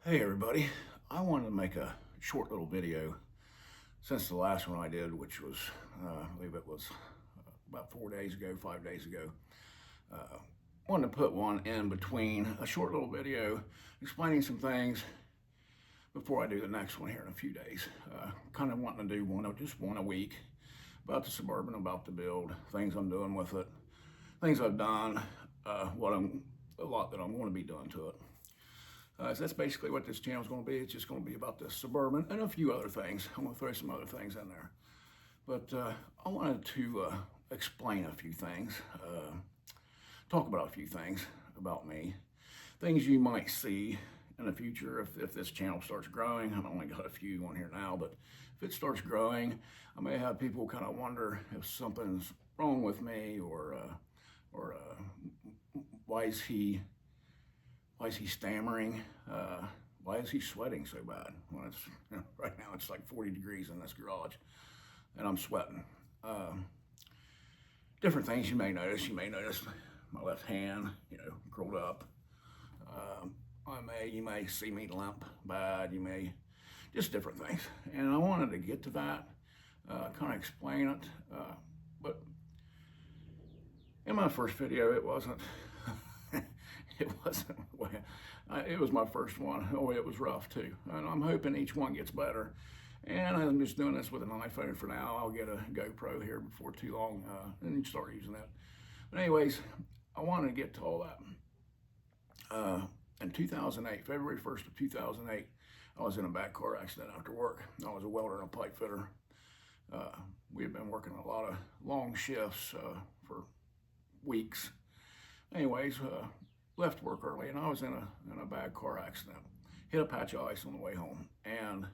Hey everybody, I wanted to make a short little video since the last one I did, which was, I believe it was about 4 days ago, 5 days ago. Wanted to put one in between a short little video explaining some things before I do the next one here in a few days. Kind of wanting to do just one a week about the Suburban, about the build, things I'm doing with it, things I've done, a lot that I'm going to be doing to it. So that's basically what this channel is going to be. It's just going to be about the Suburban and a few other things. I'm going to throw some other things in there. But I wanted to explain a few things, talk about a few things about me, things you might see in the future if this channel starts growing. I've only got a few on here now, but if it starts growing, I may have people kind of wonder if something's wrong with me or why is he stammering? Why is he sweating so bad? Well, right now it's like 40 degrees in this garage, and I'm sweating. Different things you may notice. You may notice my left hand, curled up. You may see me limp bad. You may just different things. And I wanted to get to that, kind of explain it. But in my first video, it wasn't. It was my first one. Oh, it was rough too. And I'm hoping each one gets better. And I'm just doing this with an iPhone for now. I'll get a GoPro here before too long and start using that. But anyways, I wanted to get to all that. In 2008, February 1st of 2008, I was in a bad car accident after work. I was a welder and a pipe fitter. We had been working a lot of long shifts for weeks. Anyways, left work early, and I was in a bad car accident. Hit a patch of ice on the way home, and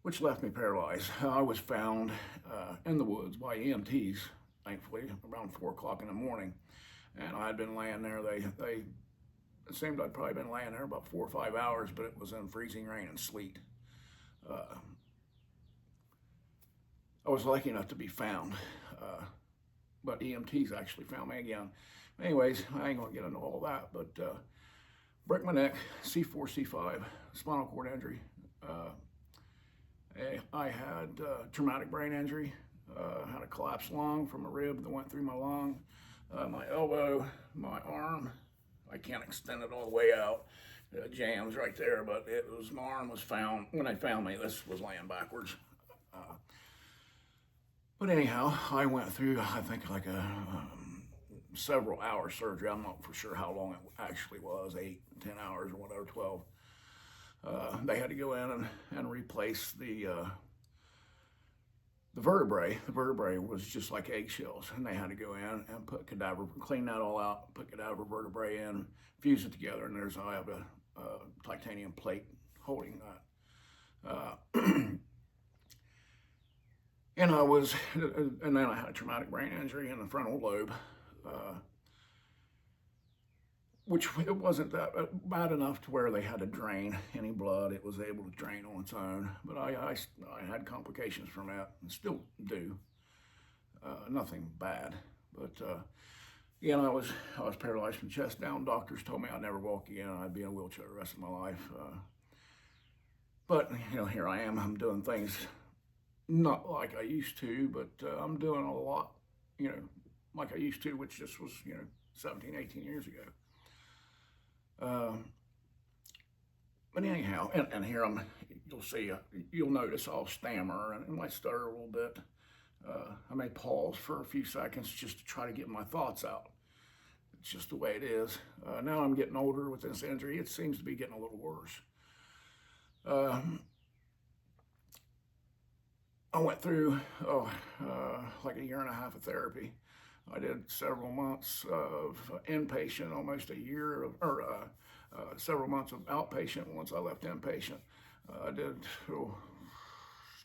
which left me paralyzed. I was found in the woods by EMTs, thankfully, around 4 o'clock in the morning, and I had been laying there. It seemed I'd probably been laying there about 4 or 5 hours, but it was in freezing rain and sleet. I was lucky enough to be found, but EMTs actually found me again. Anyways, I ain't gonna get into all that, but broke my neck, C4, C5, spinal cord injury. I had traumatic brain injury, had a collapsed lung from a rib that went through my lung, my elbow, my arm. I can't extend it all the way out. Jams right there, but my arm was found, when they found me, this was laying backwards. But anyhow, I went through, I think, like a several hour surgery. I'm not for sure how long it actually was, 8, 10 hours or whatever, 12. They had to go in and replace the vertebrae. The vertebrae was just like eggshells, and they had to go in and clean that all out, put cadaver vertebrae in, fuse it together, and I have a titanium plate holding that. And then I had a traumatic brain injury in the frontal lobe, which it wasn't that bad enough to where they had to drain any blood. It was able to drain on its own, but I had complications from that and still do. Nothing bad, but again, I was paralyzed from chest down. Doctors told me I'd never walk again. I'd be in a wheelchair the rest of my life. But here I am. I'm doing things not like I used to, but I'm doing a lot, like I used to, which just was, 17, 18 years ago. But anyhow, and here you'll notice I'll stammer and I might stutter a little bit. I may pause for a few seconds just to try to get my thoughts out. It's just the way it is. Now I'm getting older with this injury. It seems to be getting a little worse. I went through like a year and a half of therapy. I did several months of inpatient, almost a year, several months of outpatient once I left inpatient. I did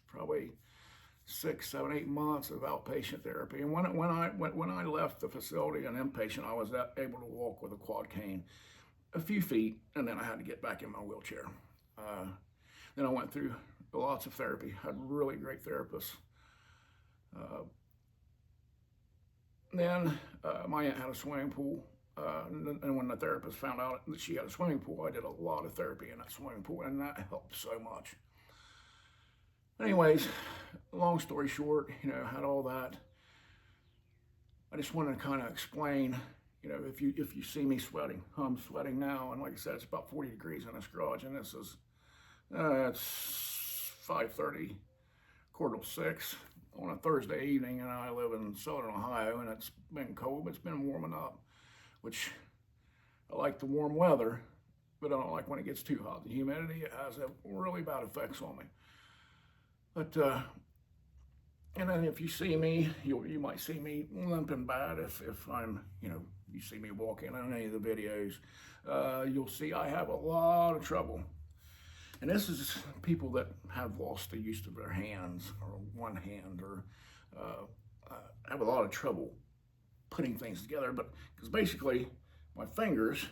probably 6, 7, 8 months of outpatient therapy. And when I left the facility and inpatient, I was able to walk with a quad cane a few feet, and then I had to get back in my wheelchair. Then I went through lots of therapy, had really great therapists. Then my aunt had a swimming pool And when the therapist found out that she had a swimming pool, I did a lot of therapy in that swimming pool, and that helped so much. Anyways, long story short, had all that. I just wanted to kind of explain, if you see me sweating, I'm sweating now, and like I said, it's about 40 degrees in this garage, and this is it's 5:30, 5:45 on a Thursday evening, and I live in Southern Ohio, and it's been cold, but it's been warming up, which I like the warm weather, but I don't like when it gets too hot. The humidity has a really bad effects on me. But and then if you see me, you might see me limping bad if I'm, you see me walking on any of the videos. You'll see I have a lot of trouble. And this is people that have lost the use of their hands, or one hand, or have a lot of trouble putting things together. But because basically my fingers,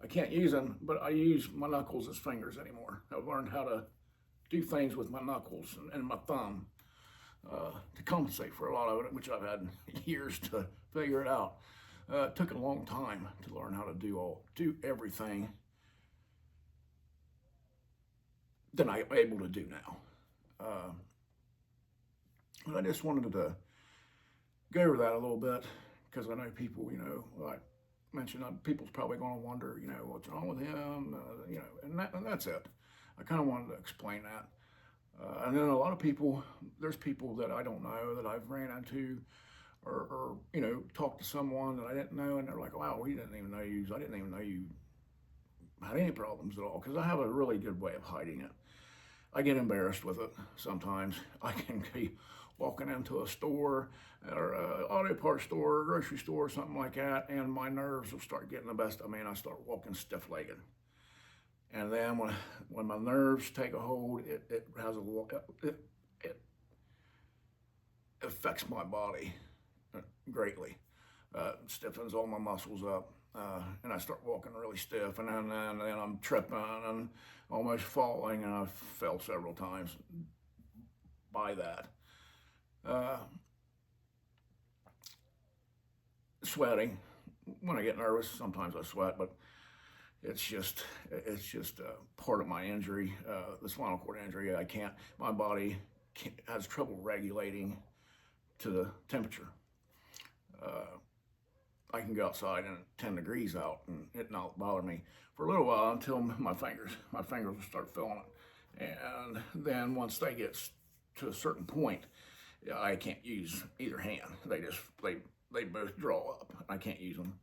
I can't use them, but I use my knuckles as fingers anymore. I've learned how to do things with my knuckles and my thumb to compensate for a lot of it, which I've had years to figure it out. It took a long time to learn how to do everything that I'm able to do now. And I just wanted to go over that a little bit, because I know people, like I mentioned, people's probably going to wonder, what's wrong with him, and that's it. I kind of wanted to explain that. And then a lot of people, there's people that I don't know that I've ran into, or talked to someone that I didn't know, and they're like, wow, I didn't even know you had any problems at all, because I have a really good way of hiding it. I get embarrassed with it sometimes. I can be walking into a store, or an auto parts store, or a grocery store, or something like that, and my nerves will start getting the best of me, and I start walking stiff-legged. And then when my nerves take a hold, it affects my body greatly. Stiffens all my muscles up, and I start walking really stiff, and then I'm tripping and almost falling, and I fell several times by that. Sweating. When I get nervous, sometimes I sweat, but it's just part of my injury, the spinal cord injury. My body has trouble regulating to the temperature. I can go outside and 10 degrees out and it not bother me for a little while, until my fingers will start feeling it. And then once they get to a certain point, I can't use either hand. They both draw up. I can't use them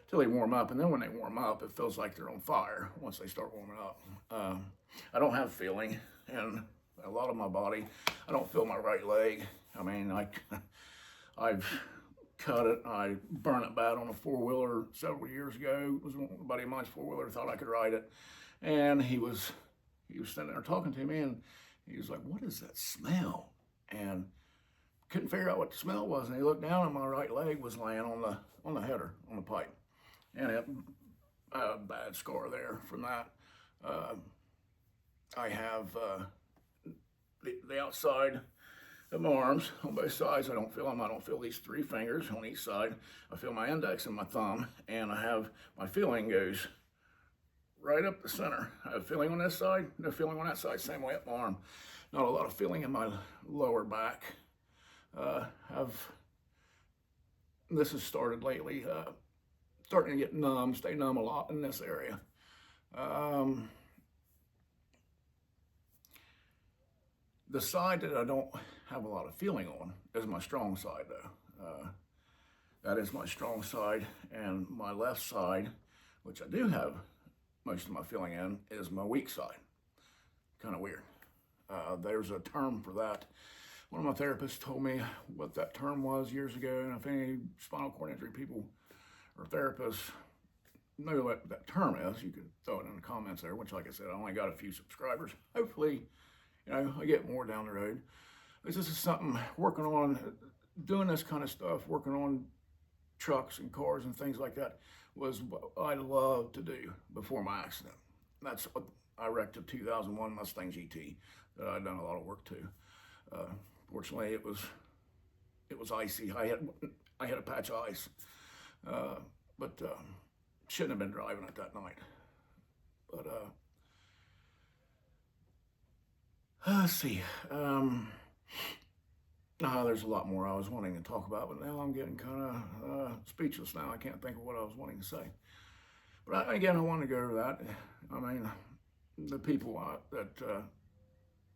till they warm up, and then when they warm up, it feels like they're on fire once they start warming up. I don't have feeling in a lot of my body. I don't feel my right leg. I mean, I've cut it. I burned it bad on a four-wheeler several years ago. It was a buddy of mine's four-wheeler, thought I could ride it, and he was sitting there talking to me, and he was like, "What is that smell?" And couldn't figure out what the smell was, and he looked down, and my right leg was laying on the header, on the pipe. And I have a bad scar there from that. I have the outside of my arms on both sides. I don't feel them. I don't feel these three fingers on each side. I feel my index and my thumb, and I have my feeling goes right up the center. I have feeling on this side, no feeling on that side, same way up my arm. Not a lot of feeling in my lower back. This has started lately. Starting to get numb, stay numb a lot in this area. The side that I don't have a lot of feeling on is my strong side, though. That is my strong side, and my left side, which I do have most of my feeling in, is my weak side. Kind of weird. There's a term for that. One of my therapists told me what that term was years ago, and if any spinal cord injury people or therapists know what that term is, you can throw it in the comments there, which, like I said, I only got a few subscribers. Hopefully, I get more down the road. This is something working on, doing this kind of stuff, working on trucks and cars and things like that was what I loved to do before my accident. That's what I wrecked a 2001 Mustang GT that I'd done a lot of work to. Fortunately, it was icy. I had a patch of ice. but shouldn't have been driving it that night. But let's see. There's a lot more I was wanting to talk about, but now I'm getting kind of speechless now. I can't think of what I was wanting to say. But again, I want to go to that. I mean, the people that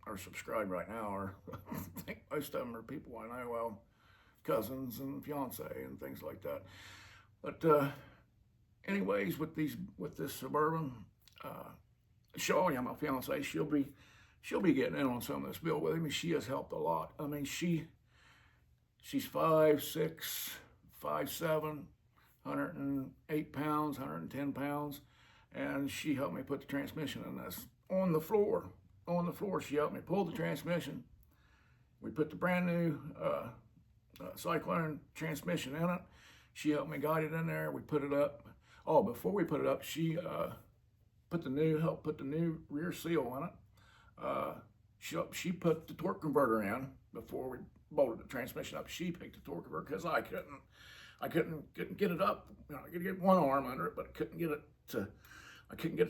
are subscribed right now are, I think most of them are people I know well, cousins and fiance and things like that. But anyways, with this Suburban, Shaw, my fiance, she'll be getting in on some of this bill with me. She has helped a lot. I mean, she's 5'6", 5'7", 108 pounds, 110 pounds, and she helped me put the transmission in this on the floor. On the floor, she helped me pull the transmission. We put the brand new Cyclone transmission in it. She helped me guide it in there. We put it up. Oh, before we put it up, she helped put the new rear seal in it. She put the torque converter in before we bolted the transmission up. She picked the torque converter because I couldn't get it up. You know, I could get one arm under it, but I couldn't get it to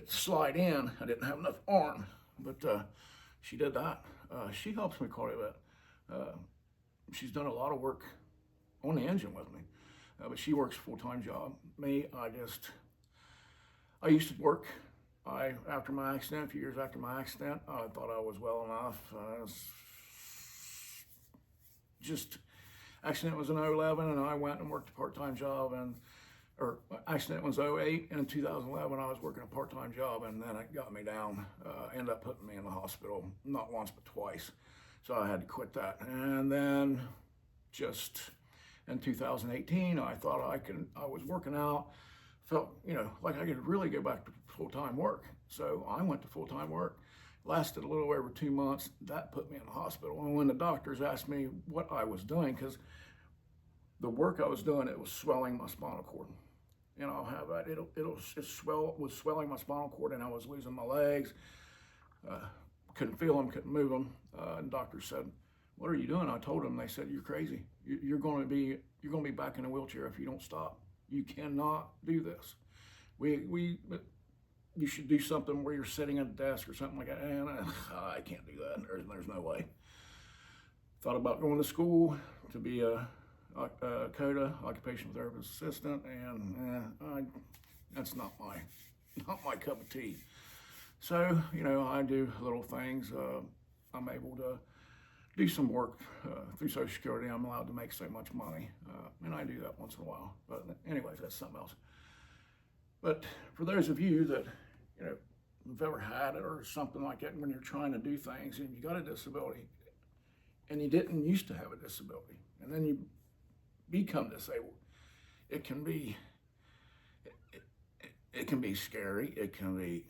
slide in. I didn't have enough arm, but she did that. She helps me quite a bit. She's done a lot of work on the engine with me, but she works a full-time job. Me, I used to work. After my accident, a few years after my accident, I thought I was well enough. Accident was in 2011, and I went and worked a part-time job, accident was 2008, and in 2011 I was working a part-time job, and then it got me down, ended up putting me in the hospital, not once but twice, so I had to quit that. And then just in 2018, I thought I was working out, felt, like I could really go back to full-time work. So I went to full-time work, lasted a little over 2 months. That put me in the hospital. And when the doctors asked me what I was doing, because the work I was doing, it was swelling my spinal cord. And I'll have that. It was swelling my spinal cord, and I was losing my legs. Couldn't feel them, couldn't move them. And doctors said, "What are you doing?" I told them. They said, "You're crazy. You're going to be back in a wheelchair if you don't stop. You cannot do this. You should do something where you're sitting at a desk or something like that." And I can't do that. There's no way. Thought about going to school to be a CODA, occupational therapist assistant, and that's not my cup of tea. So I do little things. I'm able to do some work through Social Security. I'm allowed to make so much money, and I do that once in a while. But anyways, that's something else. But for those of you that have ever had it or something like that, when you're trying to do things and you got a disability, and you didn't used to have a disability, and then you become disabled, it can be scary. It can be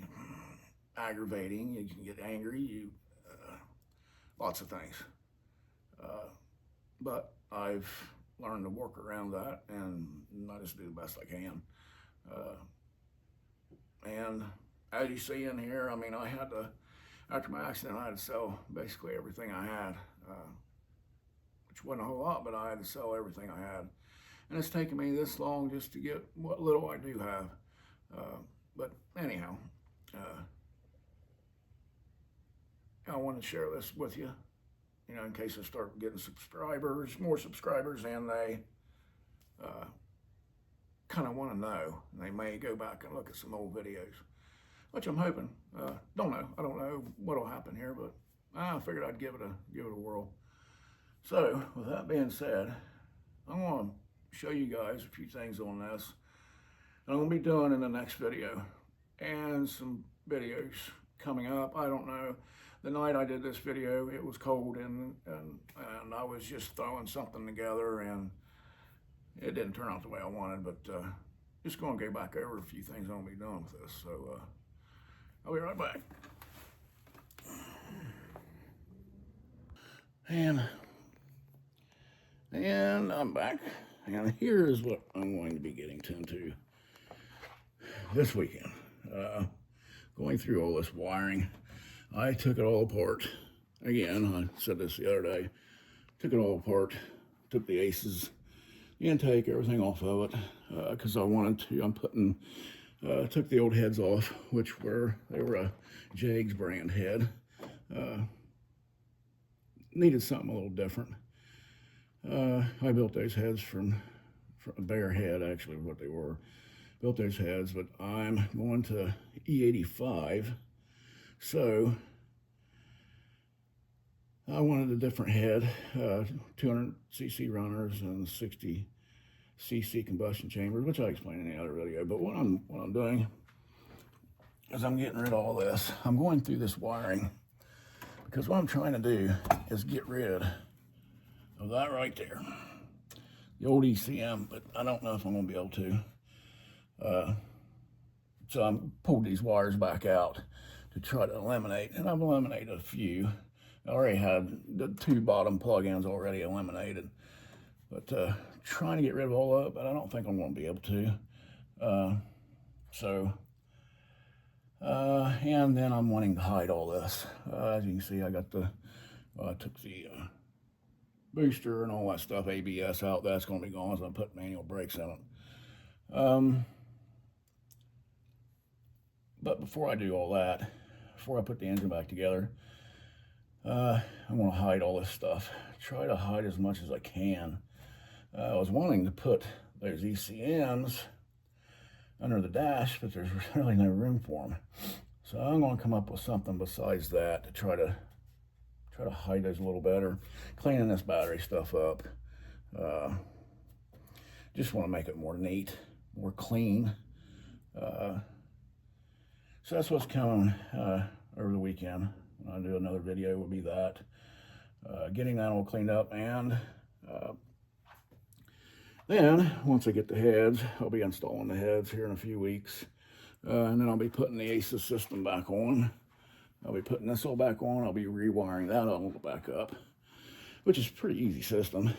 aggravating. You can get angry. Lots of things. But I've learned to work around that, and I just do the best I can. And as you see in here, I mean, after my accident, I had to sell basically everything I had, which wasn't a whole lot, but I had to sell everything I had. And it's taken me this long just to get what little I do have. But anyhow, I want to share this with you, in case I start getting more subscribers, and they kind of want to know. They may go back and look at some old videos, which I'm hoping. Don't know. I don't know what'll happen here, but I figured I'd give it a whirl. So with that being said, I'm going to show you guys a few things on this. I'm going to be doing in the next video, and some videos coming up. I don't know. The night I did this video, it was cold, and I was just throwing something together, and it didn't turn out the way I wanted, but just going to go back over a few things I'm going to be doing with this. So I'll be right back. And I'm back, and here is what I'm going to be getting into this weekend. Going through all this wiring. I took it all apart. Again, I said this the other day. Took it all apart. Took the and take everything off of it because I wanted to. Took the old heads off, they were a Jags brand head. Needed something a little different. I built those heads from a bare head, actually, what they were. Built those heads, but I'm going to E85, so I wanted a different head, 200cc runners and 60cc combustion chambers, which I explained in the other video. But what I'm doing is I'm getting rid of all this. I'm going through this wiring because what I'm trying to do is get rid of that right there, the old ECM, but I don't know if I'm going to be able to. So I pulled these wires back out to try to eliminate, and I've eliminated a few. I already had the 2 bottom plug-ins already eliminated, but trying to get rid of all of it, but I don't think I'm going to be able to. And then I'm wanting to hide all this. As you can see, I got I took the booster and all that stuff, ABS out. That's going to be gone, so I put manual brakes in it. But before I do all that, before I put the engine back together, I'm going to hide all this stuff. Try to hide as much as I can. I was wanting to put those ECMs under the dash, but there's really no room for them. So I'm going to come up with something besides that to try to hide those a little better. Cleaning this battery stuff up. Just want to make it more neat, more clean. So that's what's coming over the weekend. When I do another video, will be that. Getting that all cleaned up, and then once I get the heads, I'll be installing the heads here in a few weeks. And then I'll be putting the ACES system back on. I'll be putting this all back on. I'll be rewiring that all back up, which is a pretty easy system.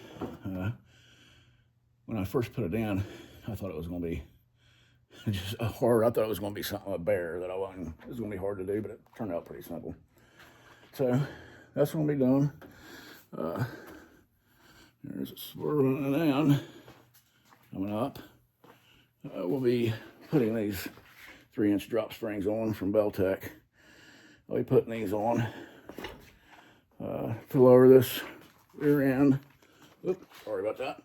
When I first put it in, I thought it was going to be just hard. I thought it was going to be something bare that it was going to be hard to do, but it turned out pretty simple. So that's what I'll be doing. There's a Suburban, and then coming up, we'll be putting these 3-inch drop springs on from Beltec. I'll be putting these on to lower this rear end. Oops, sorry about that.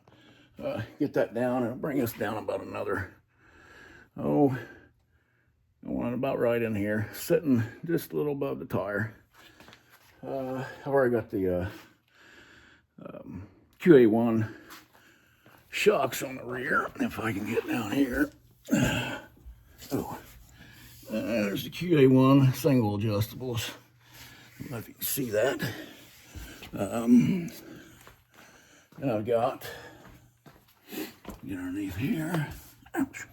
Get that down and bring us down about another, I want it about right in here, sitting just a little above the tire. I've already got the QA1 shocks on the rear. If I can get down here. There's the QA1 single adjustables. I don't know if you can see that. And I've got, get underneath here. Ouch.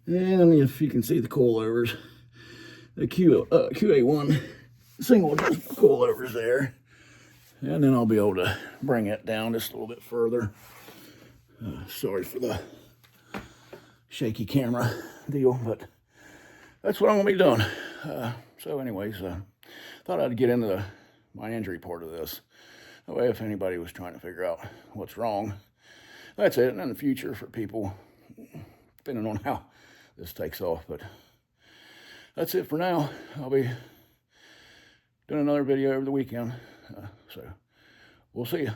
And if you can see the coilovers, the QA1 single adjustable coilovers there. And then I'll be able to bring it down just a little bit further. Sorry for the shaky camera deal, but that's what I'm going to be doing. So anyways, thought I'd get into my injury part of this. That way, if anybody was trying to figure out what's wrong, that's it. And in the future for people, depending on how this takes off. But that's it for now. I'll be doing another video over the weekend. So we'll see you.